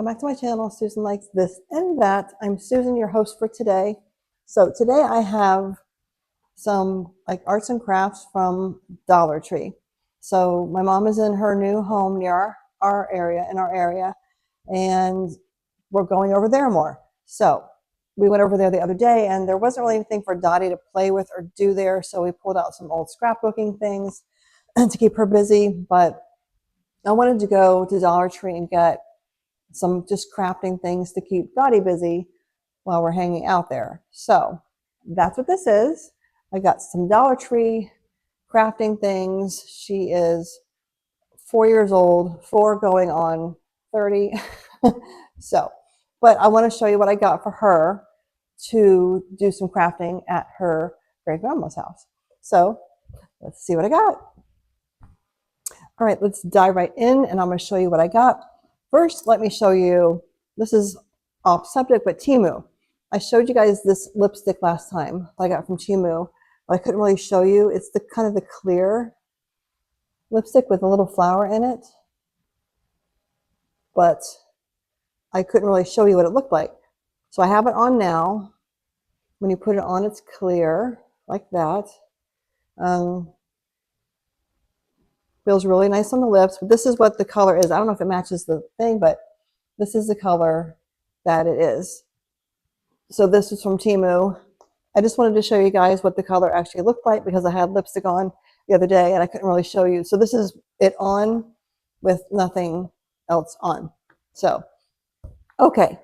welcome back to my channel. Susan likes this and that. I'm Susan, your host for today. So today I have some like arts and crafts from Dollar Tree. So my mom is in her new home near our area, and we're going over there more. So we went over there the other day and there wasn't really anything for Dottie to play with or do there. So we pulled out some old scrapbooking things to keep her busy. But I wanted to go to Dollar Tree and get some just crafting things to keep Dottie busy while we're hanging out there. So that's what this is. I got some Dollar Tree crafting things. She is 4 years old, 4 going on 30. But I want to show you what I got for her to do some crafting at her great grandma's house. So let's see what I got. All right, let's dive right in and I'm going to show you what I got. First, let me show you, this is off subject, but Temu. I showed you guys this lipstick last time I got from Temu, but I couldn't really show you. It's the kind of the clear lipstick with a little flower in it, but I couldn't really show you what it looked like. So I have it on now. When you put it on, it's clear like that. Feels really nice on the lips, but this is what the color is. I don't know if it matches the thing, but this is the color that it is. So this is from Temu. I just wanted to show you guys what the color actually looked like because I had lipstick on the other day and I couldn't really show you. So this is it on with nothing else on. So, okay.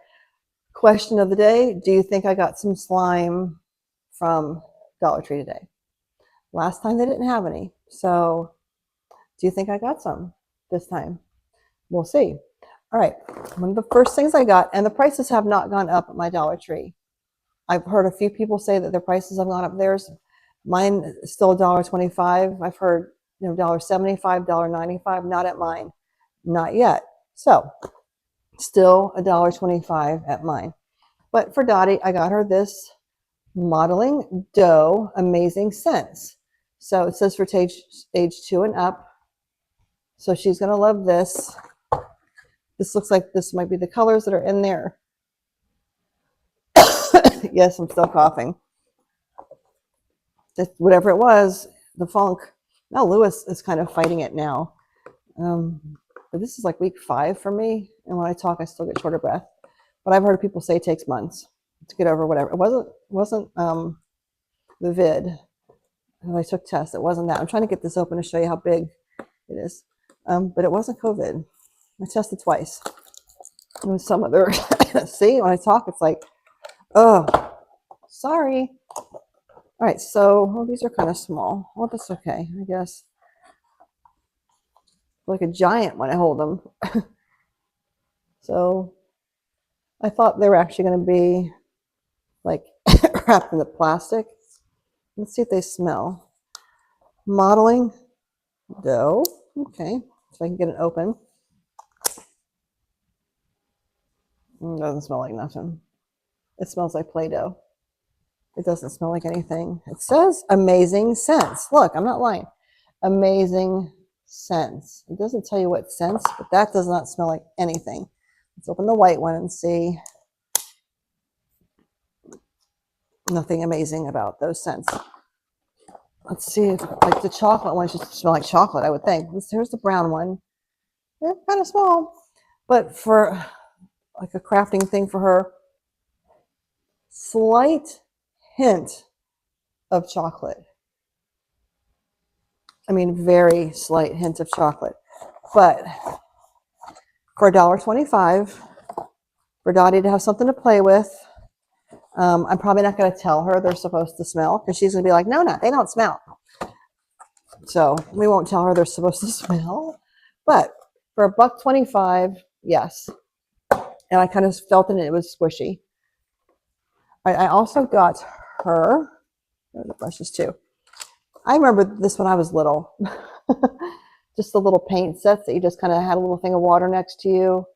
Question of the day. Do you think I got some slime from Dollar Tree today? Last time they didn't have any. So do you think I got some this time? We'll see. All right. One of the first things I got, and the prices have not gone up at my Dollar Tree. I've heard a few people say that their prices have gone up. Theirs, mine is still $1.25. I've heard, $1.75, $1.95. Not at mine, not yet. So, still $1.25 at mine. But for Dottie, I got her this modeling dough amazing scents. So it says for age 2 and up. So she's gonna love this. This looks like this might be the colors that are in there. Yes, I'm still coughing. Whatever it was, the funk. Now Lewis is kind of fighting it now. But this is like week 5 for me. And when I talk, I still get shorter breath. But I've heard people say it takes months to get over whatever. It wasn't the vid. When I took tests, it wasn't that. I'm trying to get this open to show you how big it is. But it wasn't COVID. I tested twice. It was some other, see, when I talk, it's like, oh, sorry. All right, so these are kind of small. Well, that's okay, I guess. Like a giant when I hold them. So I thought they were actually going to be like wrapped in the plastic. Let's see if they smell. Modeling dough. Okay, so I can get it open. It doesn't smell like nothing. It smells like Play-Doh. It doesn't smell like anything. It says amazing scents. Look, I'm not lying. Amazing scents. It doesn't tell you what scents, but that does not smell like anything. Let's open the white one and see. Nothing amazing about those scents. Let's see if like the chocolate one should smell like chocolate, I would think. Here's the brown one. They're kind of small, but for like a crafting thing for her, slight hint of chocolate. I mean, very slight hint of chocolate. But for $1.25, for Dottie to have something to play with, I'm probably not going to tell her they're supposed to smell because she's going to be like, no, they don't smell. So we won't tell her they're supposed to smell. But for $1.25, yes. And I kind of felt it and it was squishy. I also got her, the brushes too. I remember this when I was little. Just the little paint sets that you just kind of had a little thing of water next to you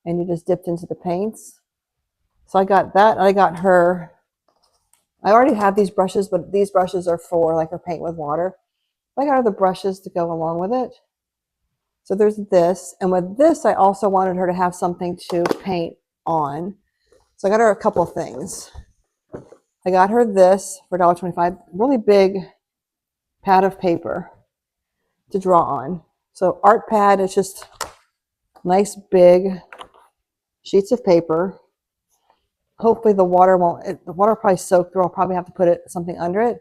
and you just dipped into the paints. So I got that. I got her, I already have these brushes, but these brushes are for like her paint with water. I got her the brushes to go along with it. So there's this. And with this, I also wanted her to have something to paint on. So I got her a couple of things. I got her this for $1.25, really big pad of paper to draw on. So art pad is just nice big sheets of paper. Hopefully the water won't, the water probably soaked through. I'll probably have to put something under it.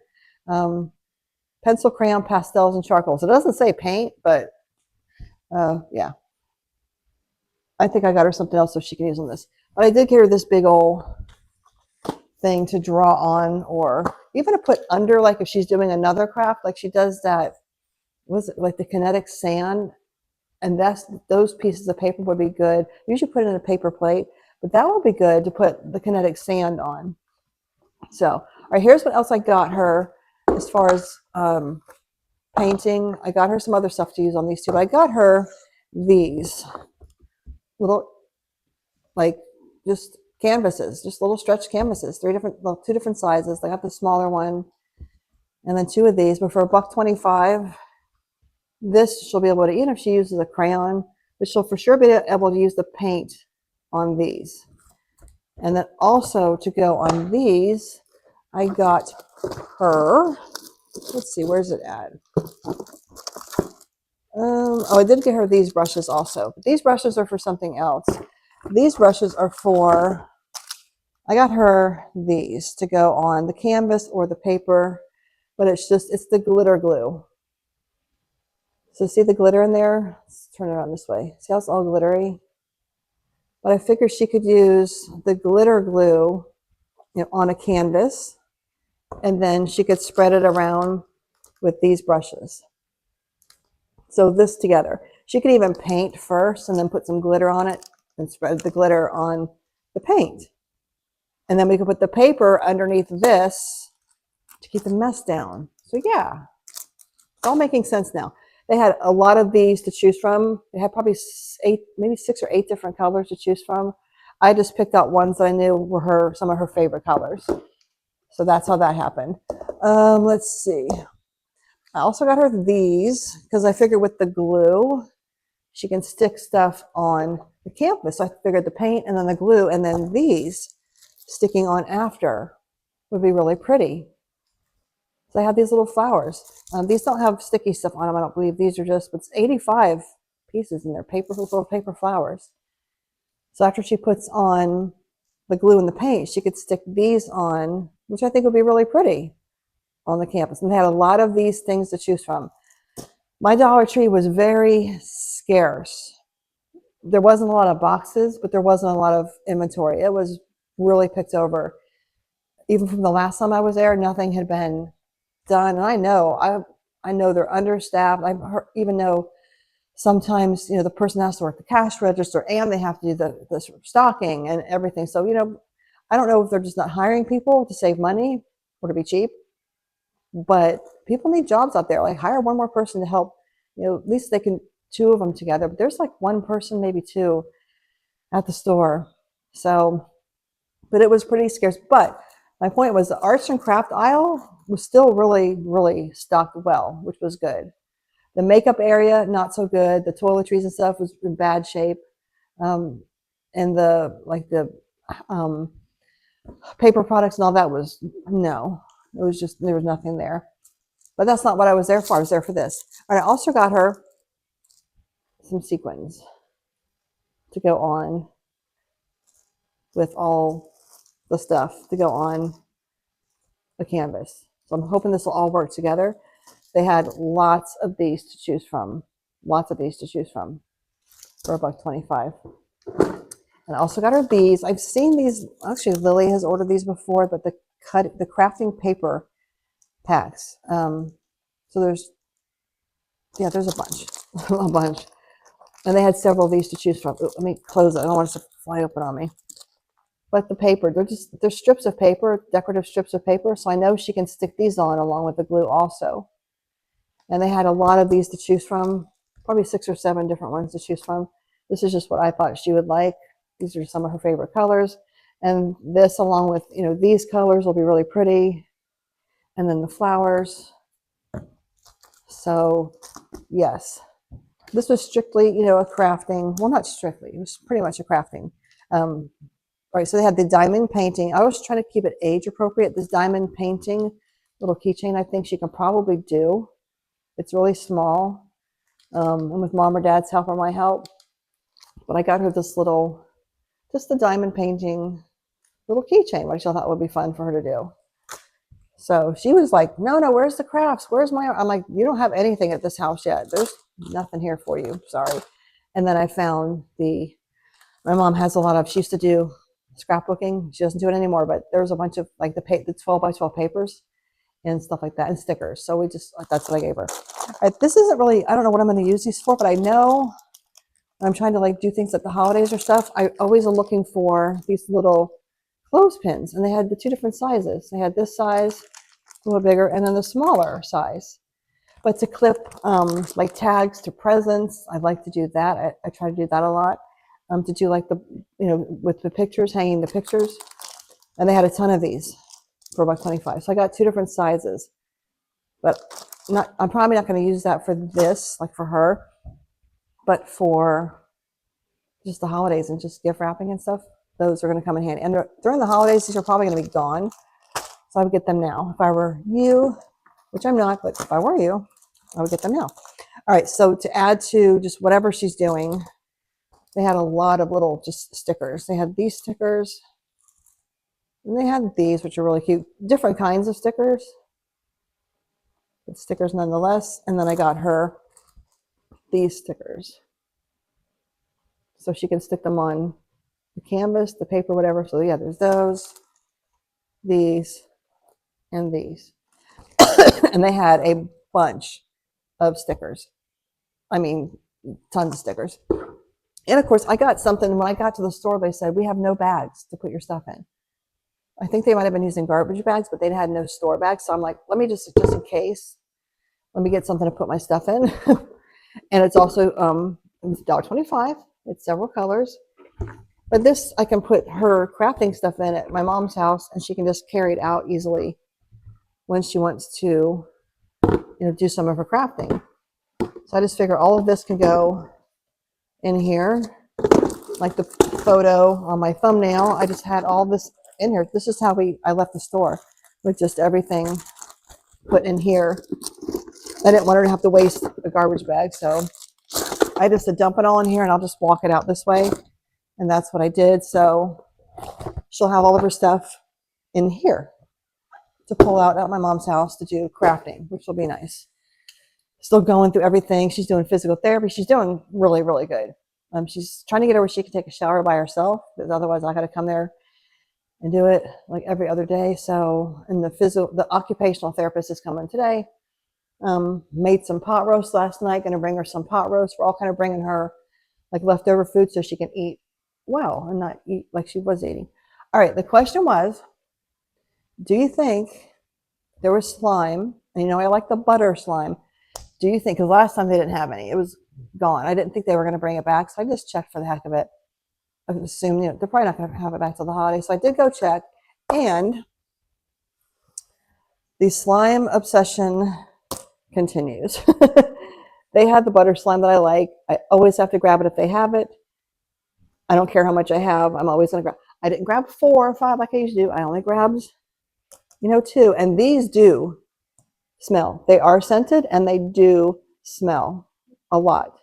Pencil, crayon, pastels, and charcoals. It doesn't say paint, but yeah. I think I got her something else so she can use on this. But I did get her this big old thing to draw on, or even to put under, like if she's doing another craft, like she does that, was it like the kinetic sand? And those pieces of paper would be good. Usually put it in a paper plate, but that would be good to put the kinetic sand on. So, all right, here's what else I got her as far as painting. I got her some other stuff to use on these two, but I got her these little, like, just canvases, just little stretch canvases, two different sizes. I got the smaller one and then two of these, but for $1.25, this she'll be able to, even if she uses a crayon, but she'll for sure be able to use the paint on these. And then also to go on these, I got her, let's see, where's it at? Oh, I did get her these brushes also. But these brushes are for something else. These brushes are for, I got her these to go on the canvas or the paper, but it's the glitter glue. So see the glitter in there? Let's turn it around this way. See how it's all glittery? But I figured she could use the glitter glue, on a canvas, and then she could spread it around with these brushes. So this together. She could even paint first and then put some glitter on it and spread the glitter on the paint. And then we could put the paper underneath this to keep the mess down. So yeah, it's all making sense now. They had a lot of these to choose from. They had probably maybe 6 or 8 different colors to choose from. I just picked out ones that I knew were some of her favorite colors. So that's how that happened. Let's see. I also got her these because I figured with the glue, she can stick stuff on the canvas. So I figured the paint and then the glue and then these sticking on after would be really pretty. So I have these little flowers. These don't have sticky stuff on them, I don't believe. These are just, it's 85 pieces in there, little paper flowers. So after she puts on the glue and the paint, she could stick these on, which I think would be really pretty on the campus. And they had a lot of these things to choose from. My Dollar Tree was very scarce. There wasn't a lot of boxes, but there wasn't a lot of inventory. It was really picked over. Even from the last time I was there, nothing had been done. And I know they're understaffed. Even know sometimes, the person has to work the cash register and they have to do the stocking and everything. So, I don't know if they're just not hiring people to save money or to be cheap, but people need jobs out there. Like hire one more person to help, at least they can, 2 of them together, but there's like 1 person, maybe 2 at the store. So, but it was pretty scarce. But my point was the arts and craft aisle was still really, really stocked well, which was good. The makeup area, not so good. The toiletries and stuff was in bad shape. And the paper products and all that was, no. It was just, there was nothing there. But that's not what I was there for. I was there for this. All right, I also got her some sequins to go on with all the stuff to go on the canvas. So I'm hoping this will all work together. They had lots of these to choose from. Lots of these to choose from for $1.25. And I also got her these. I've seen these. Actually, Lily has ordered these before, but the crafting paper packs. So there's a bunch, a bunch. And they had several of these to choose from. Ooh, let me close it. I don't want it to fly open on me. But the paper, they're strips of paper, decorative strips of paper. So I know she can stick these on along with the glue also. And they had a lot of these to choose from, probably 6 or 7 different ones to choose from. This is just what I thought she would like. These are some of her favorite colors. And this, along with, these colors will be really pretty. And then the flowers. So, yes. This was strictly, a crafting. Well, not strictly. It was pretty much a crafting. Um, right. So they had the diamond painting. I was trying to keep it age appropriate. This diamond painting little keychain, I think she can probably do. It's really small. And with mom or dad's help or my help. But I got her this little, just the diamond painting little keychain, which I thought would be fun for her to do. So she was like, no, where's the crafts? Where's my, I'm like, you don't have anything at this house yet. There's nothing here for you. Sorry. And then I found my mom has a lot of, she used to do scrapbooking. She doesn't do it anymore, but there's a bunch of like the 12 by 12 papers and stuff like that and stickers. So that's what I gave her. All right, this isn't really, I don't know what I'm going to use these for, but I know I'm trying to like do things at the holidays or stuff. I always am looking for these little clothespins, and they had the two different sizes. They had this size, a little bigger, and then the smaller size. But to clip like tags to presents, I like to do that. I try to do that a lot. To do like with the pictures, hanging the pictures. And they had a ton of these for $1.25. So I got two different sizes. But I'm probably not going to use that for this, like for her, but for just the holidays and just gift wrapping and stuff. Those are going to come in handy. And during the holidays, these are probably going to be gone. So I would get them now. If I were you, which I'm not, but if I were you, I would get them now. All right, so to add to just whatever she's doing, they had a lot of little just stickers. They had these stickers, and they had these, which are really cute. Different kinds of stickers, but stickers nonetheless. And then I got her these stickers, so she can stick them on the canvas, the paper, whatever. So yeah, there's those, these, and these. And they had a bunch of stickers. I mean, tons of stickers. And of course, I got something when I got to the store. They said, we have no bags to put your stuff in. I think they might have been using garbage bags, but they had no store bags. So I'm like, let me just in case, let me get something to put my stuff in. And it's also it's $1.25. It's several colors. But this, I can put her crafting stuff in at my mom's house, and she can just carry it out easily when she wants to, do some of her crafting. So I just figure all of this can go in here, like the photo on my thumbnail. I just had all this in here. This is how I left the store, with just everything put in here. I didn't want her to have to waste the garbage bag, so I just said dump it all in here, and I'll just walk it out this way. And that's what I did. So she'll have all of her stuff in here to pull out at my mom's house to do crafting, which will be nice. Still going through everything. She's doing physical therapy. She's doing really, really good. She's trying to get her where she can take a shower by herself, because otherwise I got to come there and do it like every other day. So, and the occupational therapist is coming today. Made some pot roast last night. Going to bring her some pot roast. We're all kind of bringing her like leftover food so she can eat well and not eat like she was eating. All right. The question was, do you think there was slime? And I like the butter slime. Do you think, because last time they didn't have any, it was gone. I didn't think they were going to bring it back, so I just checked for the heck of it. I assumed, they're probably not going to have it back till the holidays, so I did go check. And the slime obsession continues. They had the butter slime that I like. I always have to grab it if they have it. I don't care how much I have. I'm always going to grab. I didn't grab 4 or 5 like I usually do. I only grabbed, 2. And these do smell. They are scented, and they do smell a lot,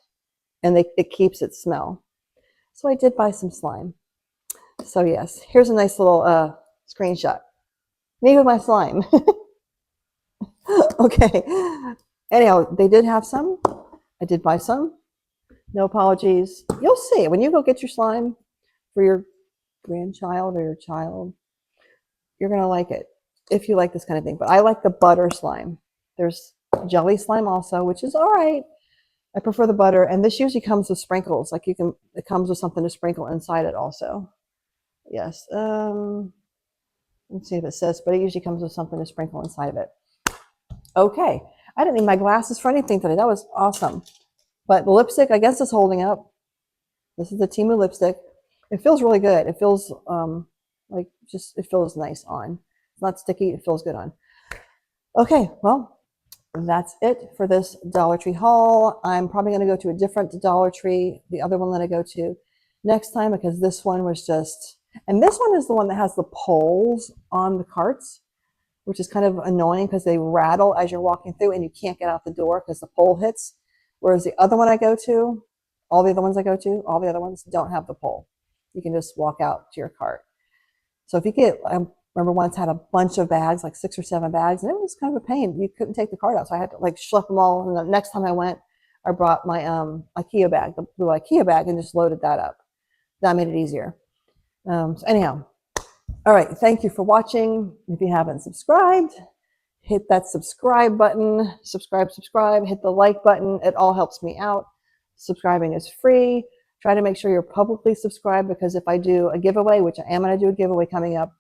and it keeps its smell. So I did buy some slime. So yes, here's a nice little screenshot. Me with my slime. Okay. Anyhow, they did have some. I did buy some. No apologies. You'll see when you go get your slime for your grandchild or your child. You're gonna like it if you like this kind of thing. But I like the butter slime. There's jelly slime also, which is all right. I prefer the butter, and this usually comes with sprinkles. Like it comes with something to sprinkle inside it also. Yes. Let's see if it says, but it usually comes with something to sprinkle inside of it. Okay. I didn't need my glasses for anything today. That was awesome. But the lipstick, I guess, is holding up. This is the Temu lipstick. It feels really good. It feels it feels nice on. It's not sticky. It feels good on. Okay. Well, that's it for this Dollar Tree haul. I'm probably going to go to a different Dollar Tree, the other one that I go to next time, because this one was just, and this one is the one that has the poles on the carts, which is kind of annoying because they rattle as you're walking through and you can't get out the door because the pole hits. Whereas the other one I go to, all the other ones I go to, all the other ones don't have the pole. You can just walk out to your cart. So if you get, I remember once had a bunch of bags, like 6 or 7 bags, and it was kind of a pain. You couldn't take the cart out. So I had to like schlep them all. And the next time I went, I brought my IKEA bag, the blue IKEA bag, and just loaded that up. That made it easier. So anyhow, all right. Thank you for watching. If you haven't subscribed, hit that subscribe button. Subscribe. Hit the like button. It all helps me out. Subscribing is free. Try to make sure you're publicly subscribed, because if I do a giveaway, which I am going to do a giveaway coming up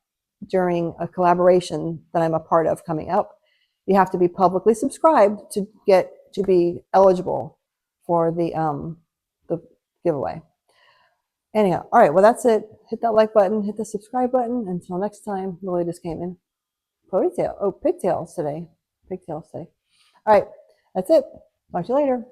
during a collaboration that I'm a part of coming up, you have to be publicly subscribed to get to be eligible for the giveaway. Anyhow, all right, well, that's it. Hit that like button, hit the subscribe button. Until next time, Lily just came in. Pigtails today. All right, that's it. Talk to you later.